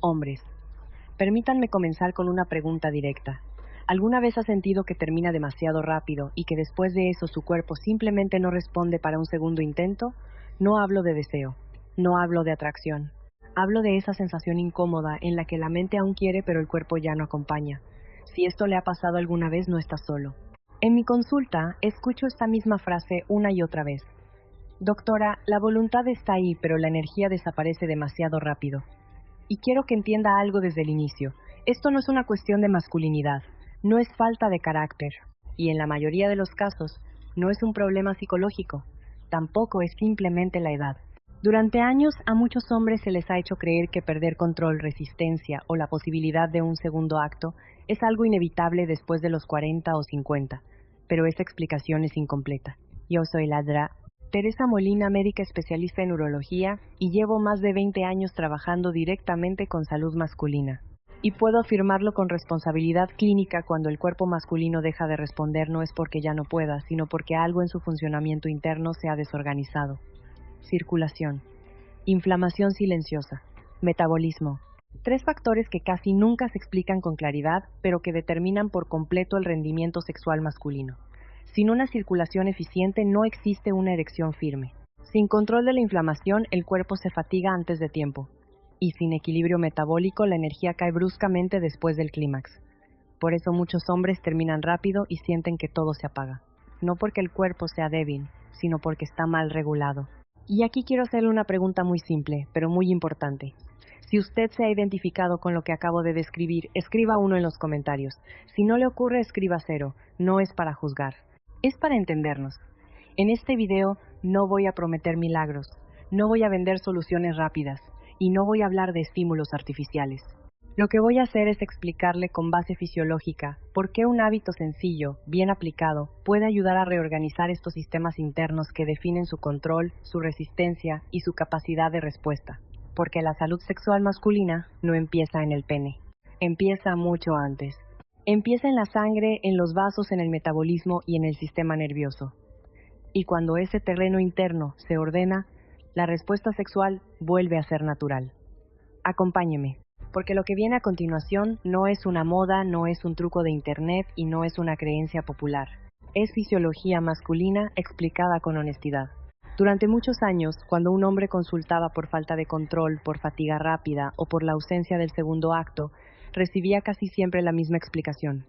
Hombres. Permítanme comenzar con una pregunta directa. ¿Alguna vez ha sentido que termina demasiado rápido y que después de eso su cuerpo simplemente no responde para un segundo intento? No hablo de deseo, no hablo de atracción. Hablo de esa sensación incómoda en la que la mente aún quiere pero el cuerpo ya no acompaña. Si esto le ha pasado alguna vez, no está solo. En mi consulta, escucho esta misma frase una y otra vez. Doctora, la voluntad está ahí, pero la energía desaparece demasiado rápido. Y quiero que entienda algo desde el inicio. Esto no es una cuestión de masculinidad, no es falta de carácter. Y en la mayoría de los casos, no es un problema psicológico, tampoco es simplemente la edad. Durante años a muchos hombres se les ha hecho creer que perder control, resistencia o la posibilidad de un segundo acto es algo inevitable después de los 40 o 50, pero esa explicación es incompleta. Yo soy la Teresa Molina, médica especialista en urología, y llevo más de 20 años trabajando directamente con salud masculina. Y puedo afirmarlo con responsabilidad clínica: cuando el cuerpo masculino deja de responder no es porque ya no pueda, sino porque algo en su funcionamiento interno se ha desorganizado. Circulación, inflamación silenciosa, metabolismo. Tres factores que casi nunca se explican con claridad, pero que determinan por completo el rendimiento sexual masculino. Sin una circulación eficiente no existe una erección firme. Sin control de la inflamación, el cuerpo se fatiga antes de tiempo. Y sin equilibrio metabólico, la energía cae bruscamente después del clímax. Por eso muchos hombres terminan rápido y sienten que todo se apaga. No porque el cuerpo sea débil, sino porque está mal regulado. Y aquí quiero hacerle una pregunta muy simple, pero muy importante. Si usted se ha identificado con lo que acabo de describir, escriba 1 en los comentarios. Si no le ocurre, escriba 0. No es para juzgar, es para entendernos. En este video no voy a prometer milagros, no voy a vender soluciones rápidas y no voy a hablar de estímulos artificiales. Lo que voy a hacer es explicarle con base fisiológica por qué un hábito sencillo, bien aplicado, puede ayudar a reorganizar estos sistemas internos que definen su control, su resistencia y su capacidad de respuesta. Porque la salud sexual masculina no empieza en el pene, empieza mucho antes. Empieza en la sangre, en los vasos, en el metabolismo y en el sistema nervioso. Y cuando ese terreno interno se ordena, la respuesta sexual vuelve a ser natural. Acompáñeme, porque lo que viene a continuación no es una moda, no es un truco de internet y no es una creencia popular. Es fisiología masculina explicada con honestidad. Durante muchos años, cuando un hombre consultaba por falta de control, por fatiga rápida o por la ausencia del segundo acto, recibía casi siempre la misma explicación.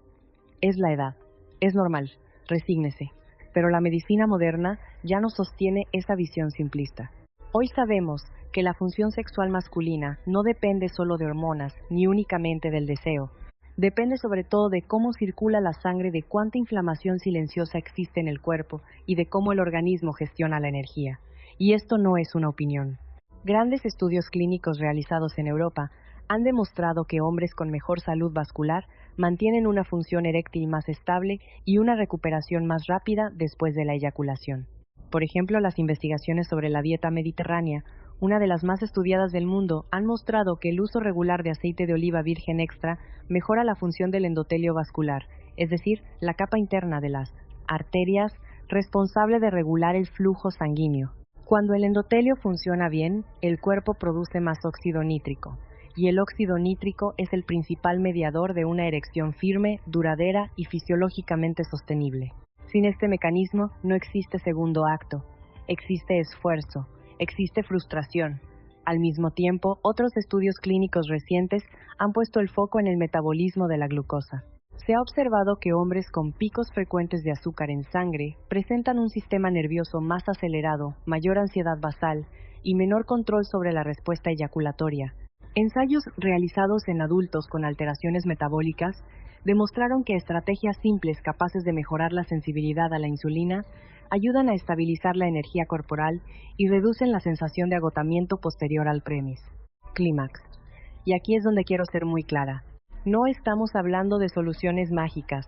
Es la edad, es normal, resígnese. Pero la medicina moderna ya no sostiene esa visión simplista. Hoy sabemos que la función sexual masculina no depende solo de hormonas, ni únicamente del deseo. Depende sobre todo de cómo circula la sangre, de cuánta inflamación silenciosa existe en el cuerpo y de cómo el organismo gestiona la energía. Y esto no es una opinión. Grandes estudios clínicos realizados en Europa han demostrado que hombres con mejor salud vascular mantienen una función eréctil más estable y una recuperación más rápida después de la eyaculación. Por ejemplo, las investigaciones sobre la dieta mediterránea, una de las más estudiadas del mundo, han mostrado que el uso regular de aceite de oliva virgen extra mejora la función del endotelio vascular, es decir, la capa interna de las arterias responsable de regular el flujo sanguíneo. Cuando el endotelio funciona bien, el cuerpo produce más óxido nítrico, y el óxido nítrico es el principal mediador de una erección firme, duradera y fisiológicamente sostenible. Sin este mecanismo no existe segundo acto, existe esfuerzo, existe frustración. Al mismo tiempo, otros estudios clínicos recientes han puesto el foco en el metabolismo de la glucosa. Se ha observado que hombres con picos frecuentes de azúcar en sangre presentan un sistema nervioso más acelerado, mayor ansiedad basal y menor control sobre la respuesta eyaculatoria. Ensayos realizados en adultos con alteraciones metabólicas demostraron que estrategias simples capaces de mejorar la sensibilidad a la insulina ayudan a estabilizar la energía corporal y reducen la sensación de agotamiento posterior al premis. Clímax. Y aquí es donde quiero ser muy clara. No estamos hablando de soluciones mágicas,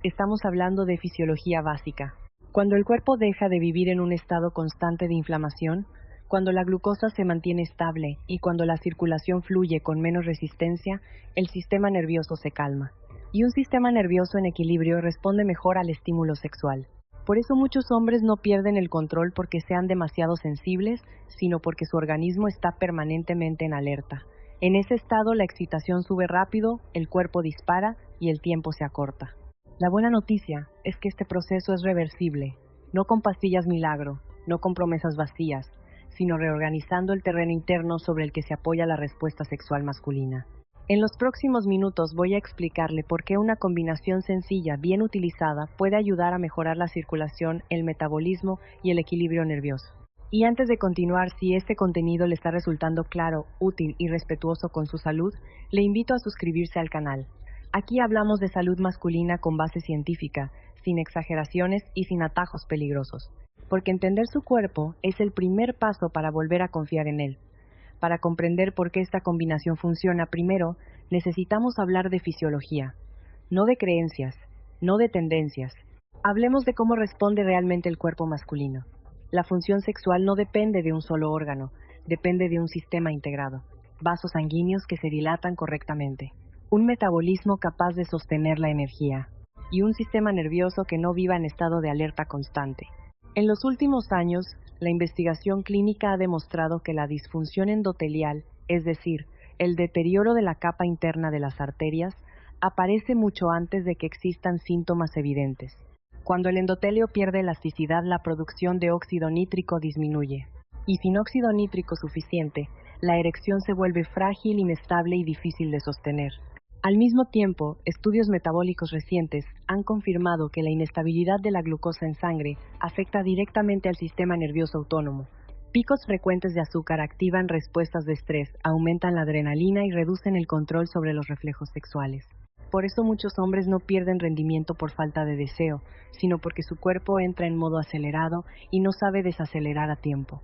estamos hablando de fisiología básica. Cuando el cuerpo deja de vivir en un estado constante de inflamación, cuando la glucosa se mantiene estable y cuando la circulación fluye con menos resistencia, el sistema nervioso se calma. Y un sistema nervioso en equilibrio responde mejor al estímulo sexual. Por eso muchos hombres no pierden el control porque sean demasiado sensibles, sino porque su organismo está permanentemente en alerta. En ese estado la excitación sube rápido, el cuerpo dispara y el tiempo se acorta. La buena noticia es que este proceso es reversible, no con pastillas milagro, no con promesas vacías, sino reorganizando el terreno interno sobre el que se apoya la respuesta sexual masculina. En los próximos minutos voy a explicarle por qué una combinación sencilla, bien utilizada, puede ayudar a mejorar la circulación, el metabolismo y el equilibrio nervioso. Y antes de continuar, si este contenido le está resultando claro, útil y respetuoso con su salud, le invito a suscribirse al canal. Aquí hablamos de salud masculina con base científica, sin exageraciones y sin atajos peligrosos. Porque entender su cuerpo es el primer paso para volver a confiar en él. Para comprender por qué esta combinación funciona, primero, necesitamos hablar de fisiología, no de creencias, no de tendencias. Hablemos de cómo responde realmente el cuerpo masculino. La función sexual no depende de un solo órgano, depende de un sistema integrado. Vasos sanguíneos que se dilatan correctamente, un metabolismo capaz de sostener la energía, y un sistema nervioso que no viva en estado de alerta constante. En los últimos años, la investigación clínica ha demostrado que la disfunción endotelial, es decir, el deterioro de la capa interna de las arterias, aparece mucho antes de que existan síntomas evidentes. Cuando el endotelio pierde elasticidad, la producción de óxido nítrico disminuye. Y sin óxido nítrico suficiente, la erección se vuelve frágil, inestable y difícil de sostener. Al mismo tiempo, estudios metabólicos recientes han confirmado que la inestabilidad de la glucosa en sangre afecta directamente al sistema nervioso autónomo. Picos frecuentes de azúcar activan respuestas de estrés, aumentan la adrenalina y reducen el control sobre los reflejos sexuales. Por eso muchos hombres no pierden rendimiento por falta de deseo, sino porque su cuerpo entra en modo acelerado y no sabe desacelerar a tiempo.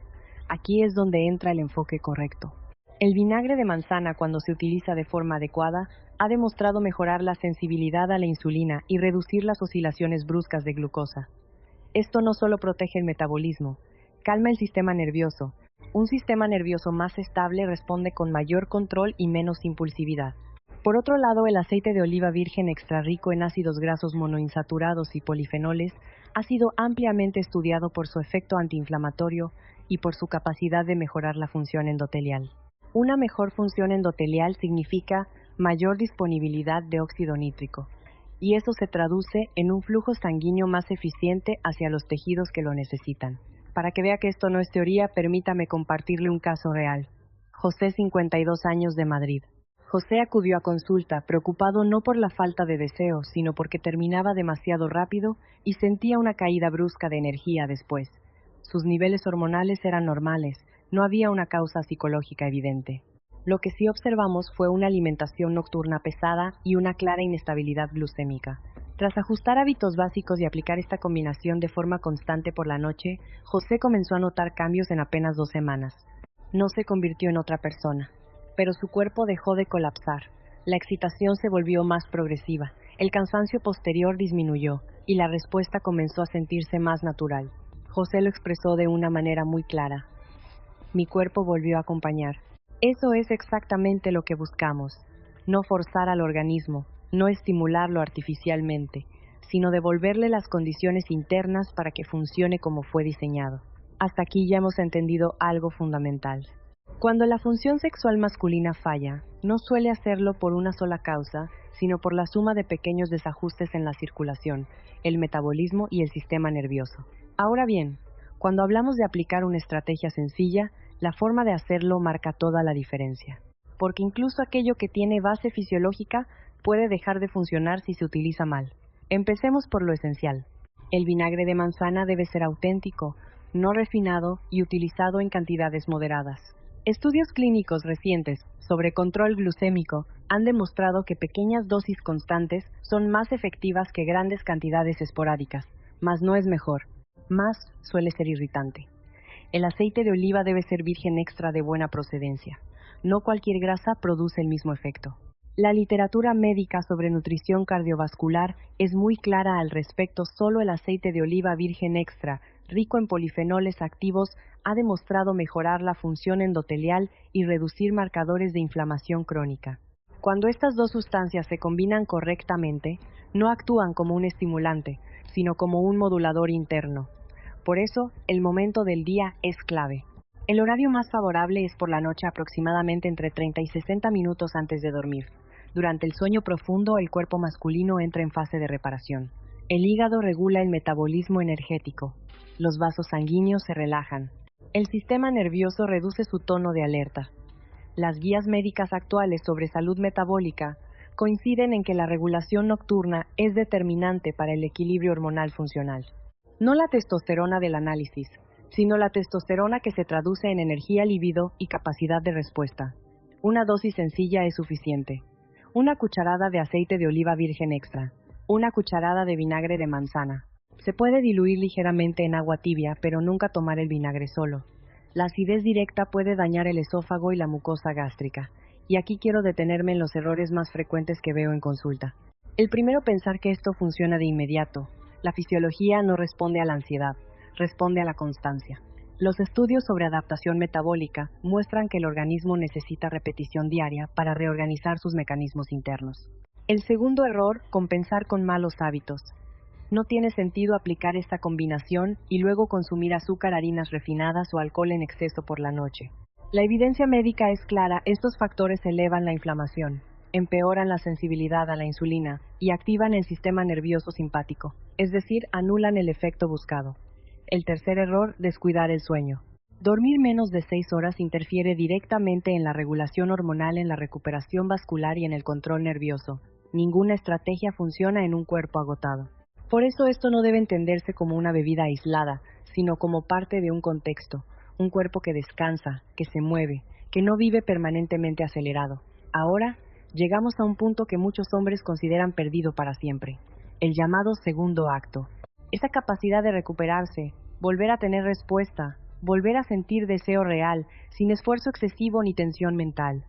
Aquí es donde entra el enfoque correcto. El vinagre de manzana, cuando se utiliza de forma adecuada, ha demostrado mejorar la sensibilidad a la insulina y reducir las oscilaciones bruscas de glucosa. Esto no solo protege el metabolismo, calma el sistema nervioso. Un sistema nervioso más estable responde con mayor control y menos impulsividad. Por otro lado, el aceite de oliva virgen extra rico en ácidos grasos monoinsaturados y polifenoles ha sido ampliamente estudiado por su efecto antiinflamatorio y por su capacidad de mejorar la función endotelial. Una mejor función endotelial significa mayor disponibilidad de óxido nítrico, y eso se traduce en un flujo sanguíneo más eficiente hacia los tejidos que lo necesitan. Para que vea que esto no es teoría, permítame compartirle un caso real. José, 52 años, de Madrid. José acudió a consulta, preocupado no por la falta de deseo, sino porque terminaba demasiado rápido y sentía una caída brusca de energía después. Sus niveles hormonales eran normales, no había una causa psicológica evidente. Lo que sí observamos fue una alimentación nocturna pesada y una clara inestabilidad glucémica. Tras ajustar hábitos básicos y aplicar esta combinación de forma constante por la noche, José comenzó a notar cambios en apenas 2 semanas. No se convirtió en otra persona, pero su cuerpo dejó de colapsar. La excitación se volvió más progresiva, el cansancio posterior disminuyó y la respuesta comenzó a sentirse más natural. José lo expresó de una manera muy clara. Mi cuerpo volvió a acompañar. Eso es exactamente lo que buscamos. No forzar al organismo, no estimularlo artificialmente, sino devolverle las condiciones internas para que funcione como fue diseñado. Hasta aquí ya hemos entendido algo fundamental. Cuando la función sexual masculina falla, no suele hacerlo por una sola causa, sino por la suma de pequeños desajustes en la circulación, el metabolismo y el sistema nervioso. Ahora bien, cuando hablamos de aplicar una estrategia sencilla, la forma de hacerlo marca toda la diferencia. Porque incluso aquello que tiene base fisiológica puede dejar de funcionar si se utiliza mal. Empecemos por lo esencial. El vinagre de manzana debe ser auténtico, no refinado y utilizado en cantidades moderadas. Estudios clínicos recientes sobre control glucémico han demostrado que pequeñas dosis constantes son más efectivas que grandes cantidades esporádicas, mas no es mejor. Más suele ser irritante. El aceite de oliva debe ser virgen extra de buena procedencia. No cualquier grasa produce el mismo efecto. La literatura médica sobre nutrición cardiovascular es muy clara al respecto. Solo el aceite de oliva virgen extra, rico en polifenoles activos, ha demostrado mejorar la función endotelial y reducir marcadores de inflamación crónica. Cuando estas dos sustancias se combinan correctamente, no actúan como un estimulante, sino como un modulador interno. Por eso, el momento del día es clave. El horario más favorable es por la noche, aproximadamente entre 30 y 60 minutos antes de dormir. Durante el sueño profundo, el cuerpo masculino entra en fase de reparación. El hígado regula el metabolismo energético. Los vasos sanguíneos se relajan. El sistema nervioso reduce su tono de alerta. Las guías médicas actuales sobre salud metabólica coinciden en que la regulación nocturna es determinante para el equilibrio hormonal funcional. No la testosterona del análisis, sino la testosterona que se traduce en energía, libido y capacidad de respuesta. Una dosis sencilla es suficiente. Una cucharada de aceite de oliva virgen extra. Una cucharada de vinagre de manzana. Se puede diluir ligeramente en agua tibia, pero nunca tomar el vinagre solo. La acidez directa puede dañar el esófago y la mucosa gástrica. Y aquí quiero detenerme en los errores más frecuentes que veo en consulta. El primero, pensar que esto funciona de inmediato. La fisiología no responde a la ansiedad, responde a la constancia. Los estudios sobre adaptación metabólica muestran que el organismo necesita repetición diaria para reorganizar sus mecanismos internos. El segundo error, compensar con malos hábitos. No tiene sentido aplicar esta combinación y luego consumir azúcar, harinas refinadas o alcohol en exceso por la noche. La evidencia médica es clara: estos factores elevan la inflamación, empeoran la sensibilidad a la insulina y activan el sistema nervioso simpático, es decir, anulan el efecto buscado. El tercer error, descuidar el sueño. Dormir menos de 6 horas interfiere directamente en la regulación hormonal, en la recuperación vascular y en el control nervioso. Ninguna estrategia funciona en un cuerpo agotado. Por eso esto no debe entenderse como una bebida aislada, sino como parte de un contexto, un cuerpo que descansa, que se mueve, que no vive permanentemente acelerado. Ahora, llegamos a un punto que muchos hombres consideran perdido para siempre, el llamado segundo acto. Esa capacidad de recuperarse, volver a tener respuesta, volver a sentir deseo real, sin esfuerzo excesivo ni tensión mental.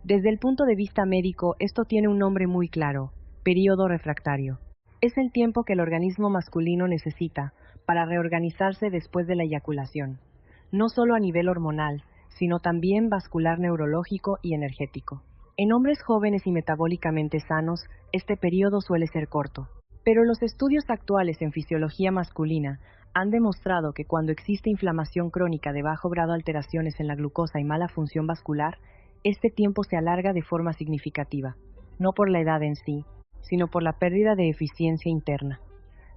Desde el punto de vista médico, esto tiene un nombre muy claro: período refractario. Es el tiempo que el organismo masculino necesita para reorganizarse después de la eyaculación, no solo a nivel hormonal, sino también vascular, neurológico y energético. En hombres jóvenes y metabólicamente sanos, este periodo suele ser corto. Pero los estudios actuales en fisiología masculina han demostrado que cuando existe inflamación crónica de bajo grado, alteraciones en la glucosa y mala función vascular, este tiempo se alarga de forma significativa, no por la edad en sí, sino por la pérdida de eficiencia interna.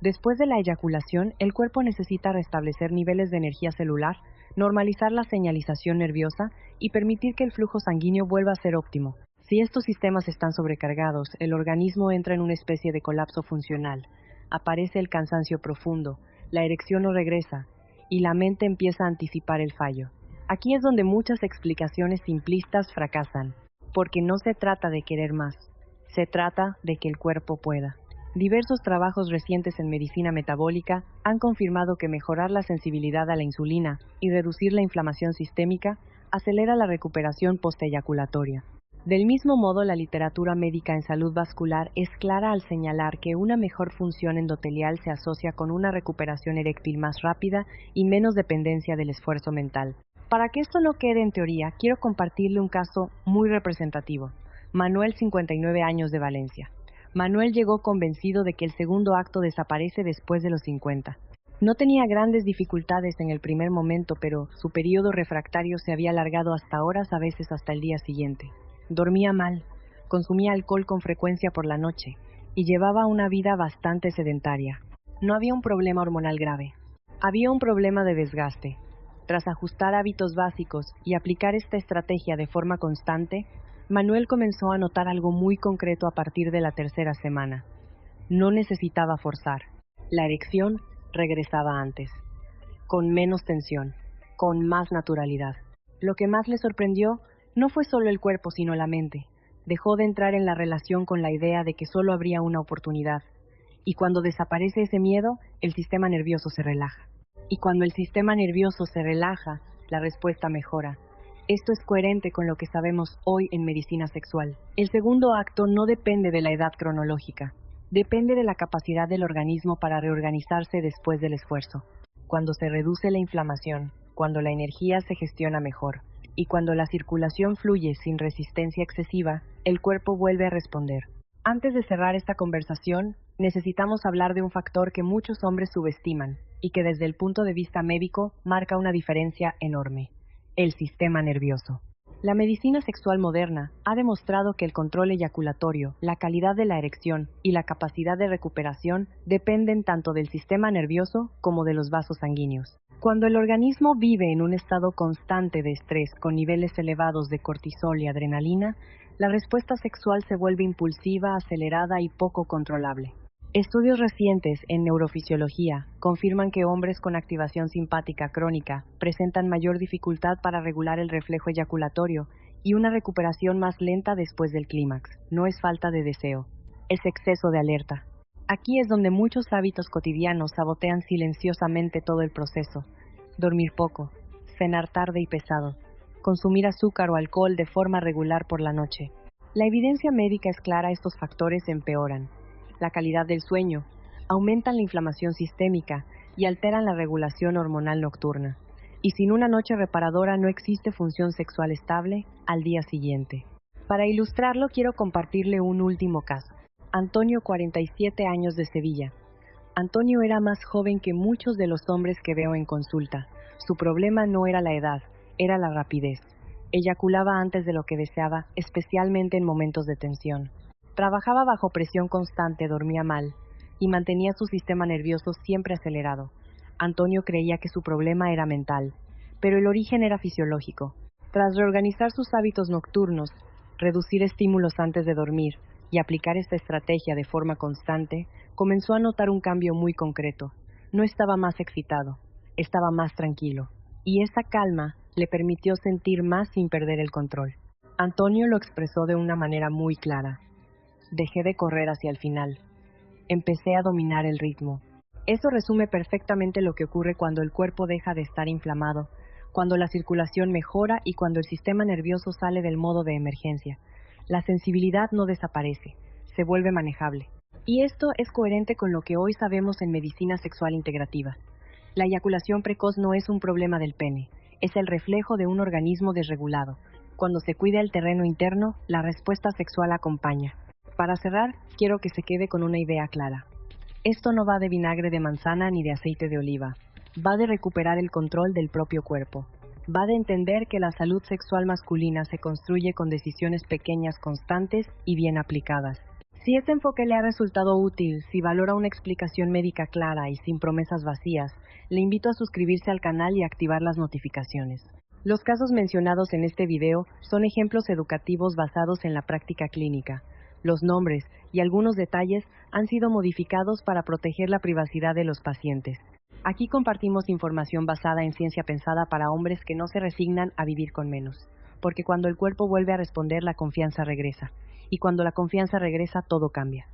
Después de la eyaculación, el cuerpo necesita restablecer niveles de energía celular, normalizar la señalización nerviosa y permitir que el flujo sanguíneo vuelva a ser óptimo. Si estos sistemas están sobrecargados, el organismo entra en una especie de colapso funcional. Aparece el cansancio profundo, la erección no regresa, y la mente empieza a anticipar el fallo. Aquí es donde muchas explicaciones simplistas fracasan, porque no se trata de querer más, se trata de que el cuerpo pueda. Diversos trabajos recientes en medicina metabólica han confirmado que mejorar la sensibilidad a la insulina y reducir la inflamación sistémica acelera la recuperación posteyaculatoria. Del mismo modo, la literatura médica en salud vascular es clara al señalar que una mejor función endotelial se asocia con una recuperación eréctil más rápida y menos dependencia del esfuerzo mental. Para que esto no quede en teoría, quiero compartirle un caso muy representativo. Manuel, 59 años, de Valencia. Manuel llegó convencido de que el segundo acto desaparece después de los 50. No tenía grandes dificultades en el primer momento, pero su periodo refractario se había alargado hasta horas, a veces hasta el día siguiente. Dormía mal, consumía alcohol con frecuencia por la noche y llevaba una vida bastante sedentaria. No había un problema hormonal grave, había un problema de desgaste. Tras ajustar hábitos básicos y aplicar esta estrategia de forma constante, Manuel comenzó a notar algo muy concreto a partir de la tercera semana. No necesitaba forzar. La erección regresaba antes, con menos tensión, con más naturalidad. Lo que más le sorprendió no fue solo el cuerpo, sino la mente. Dejó de entrar en la relación con la idea de que solo habría una oportunidad. Y cuando desaparece ese miedo, el sistema nervioso se relaja. Y cuando el sistema nervioso se relaja, la respuesta mejora. Esto es coherente con lo que sabemos hoy en medicina sexual. El segundo acto no depende de la edad cronológica. Depende de la capacidad del organismo para reorganizarse después del esfuerzo. Cuando se reduce la inflamación, cuando la energía se gestiona mejor, y cuando la circulación fluye sin resistencia excesiva, el cuerpo vuelve a responder. Antes de cerrar esta conversación, necesitamos hablar de un factor que muchos hombres subestiman y que desde el punto de vista médico marca una diferencia enorme: el sistema nervioso. La medicina sexual moderna ha demostrado que el control eyaculatorio, la calidad de la erección y la capacidad de recuperación dependen tanto del sistema nervioso como de los vasos sanguíneos. Cuando el organismo vive en un estado constante de estrés con niveles elevados de cortisol y adrenalina, la respuesta sexual se vuelve impulsiva, acelerada y poco controlable. Estudios recientes en neurofisiología confirman que hombres con activación simpática crónica presentan mayor dificultad para regular el reflejo eyaculatorio y una recuperación más lenta después del clímax. No es falta de deseo, es exceso de alerta. Aquí es donde muchos hábitos cotidianos sabotean silenciosamente todo el proceso. Dormir poco, cenar tarde y pesado, consumir azúcar o alcohol de forma regular por la noche. La evidencia médica es clara, estos factores empeoran la calidad del sueño, aumentan la inflamación sistémica y alteran la regulación hormonal nocturna. Y sin una noche reparadora no existe función sexual estable al día siguiente. Para ilustrarlo quiero compartirle un último caso. Antonio, 47 años, de Sevilla. Antonio era más joven que muchos de los hombres que veo en consulta. Su problema no era la edad, era la rapidez. Eyaculaba antes de lo que deseaba, especialmente en momentos de tensión. Trabajaba bajo presión constante, dormía mal y mantenía su sistema nervioso siempre acelerado. Antonio creía que su problema era mental, pero el origen era fisiológico. Tras reorganizar sus hábitos nocturnos, reducir estímulos antes de dormir y aplicar esta estrategia de forma constante, comenzó a notar un cambio muy concreto. No estaba más excitado, estaba más tranquilo, y esa calma le permitió sentir más sin perder el control. Antonio lo expresó de una manera muy clara. Dejé de correr hacia el final. Empecé a dominar el ritmo. Eso resume perfectamente lo que ocurre cuando el cuerpo deja de estar inflamado, cuando la circulación mejora y cuando el sistema nervioso sale del modo de emergencia. La sensibilidad no desaparece, se vuelve manejable. Y esto es coherente con lo que hoy sabemos en medicina sexual integrativa. La eyaculación precoz no es un problema del pene, es el reflejo de un organismo desregulado. Cuando se cuida el terreno interno, la respuesta sexual acompaña. Para cerrar, quiero que se quede con una idea clara. Esto no va de vinagre de manzana ni de aceite de oliva. Va de recuperar el control del propio cuerpo. Va de entender que la salud sexual masculina se construye con decisiones pequeñas, constantes y bien aplicadas. Si este enfoque le ha resultado útil, si valora una explicación médica clara y sin promesas vacías, le invito a suscribirse al canal y activar las notificaciones. Los casos mencionados en este video son ejemplos educativos basados en la práctica clínica. Los nombres y algunos detalles han sido modificados para proteger la privacidad de los pacientes. Aquí compartimos información basada en ciencia pensada para hombres que no se resignan a vivir con menos, porque cuando el cuerpo vuelve a responder, la confianza regresa, y cuando la confianza regresa, todo cambia.